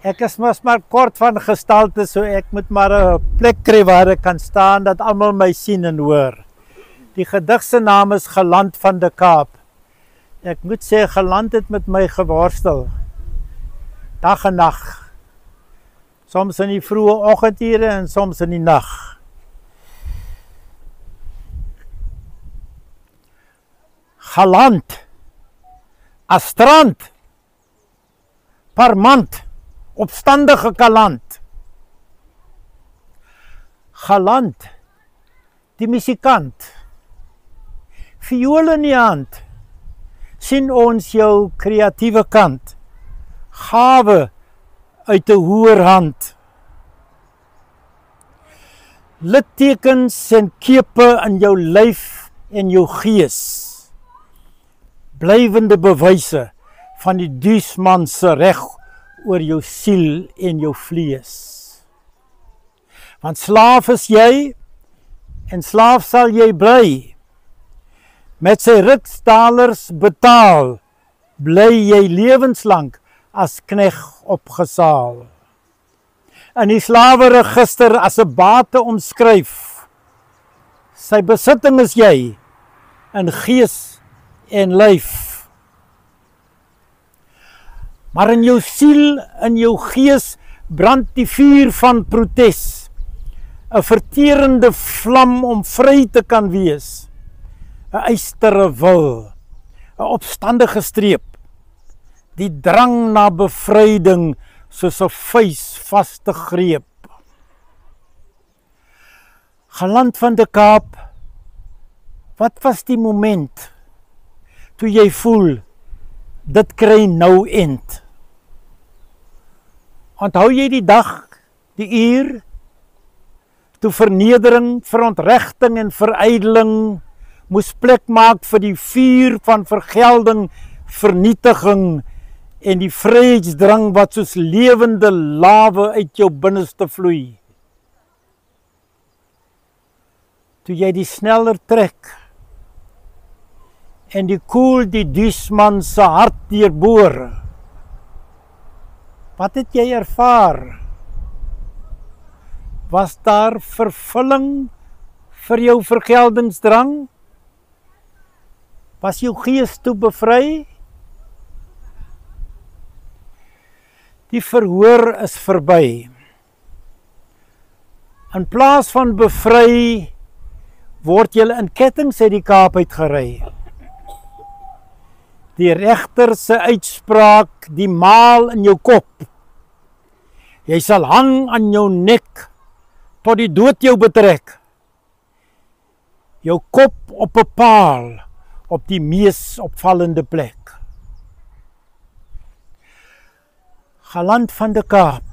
Ek is maar kort van gestalte, so ek moet maar 'n plek kry waar ek kan staan dat almal my sien en hoor. Die gedig se naam is Geland van die Kaap. Ek moet sê geland het met my geworstel. Dag en nag. Soms in die vroeë oggendure en soms in die nag. Geland as strand, parmant, opstandige kaland. Geland, die musikant, viool in die hand, sien ons jou kreatiewe kant, gawe uit 'n hoër hand. Littekens en kepe in jou lyf en jou gees, blywende bewyse van die duisman se reg oor jou siel en jou vlees. Want slaaf is jy en slaaf sal jy bly. Met sy riksdalers betaal, bly jy lewenslang as kneg opgesaal. In die slaweregister as 'n bate omskryf, sy besitting is jy in gees en lyf. Maar in jou siel, in jou gees, brand die vuur van protes, 'n verterende vlam om vry te kan wees, 'n eistere wil, 'n opstandige streep, die drang na bevryding soos 'n vuisvaste greep. Geland van die Kaap, wat was die moment toe jy voel, dit kry nou end? Onthou jy die dag, die uur, toe vernedering, verontregting en verydeling moes plek maak vir die vuur van vergelding, vernietiging en die vryheidsdrang wat soos lewende lawe uit jou binneste vloei. Toe jy die sneller trek en die koel die duisman se hart deurboor. Wat het jy ervaar? Was daar vervulling vir jou vergeldingsdrang? Was jou gees toe bevry? Die verhoor is verby. In plaas van bevry, word jy in kettinge uit die Kaap uitgery. Die regter se uitspraak, die maal in jou kop. Jy sal hang aan jou nek, tot die dood jou betrek. Jou kop op 'n paal, op die mees opvallende plek. Geland van die Kaap,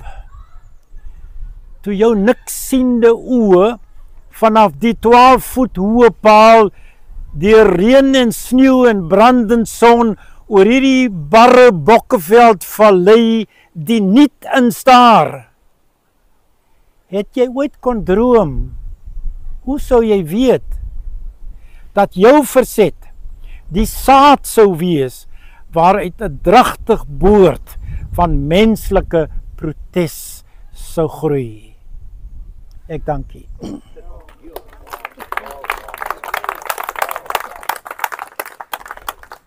toe jou niks siende oë, vanaf die 12 voet hoë paal, deur reën en sneeu en brandend son, oor hierdie barre Bokkeveld vallei, die niet instaar. Het jy ooit kon droom, hoe sou jy weet, dat jou verzet, die saad sou wees, waaruit 'n dragtig boord van menslike protes sou groei? Ek dank u.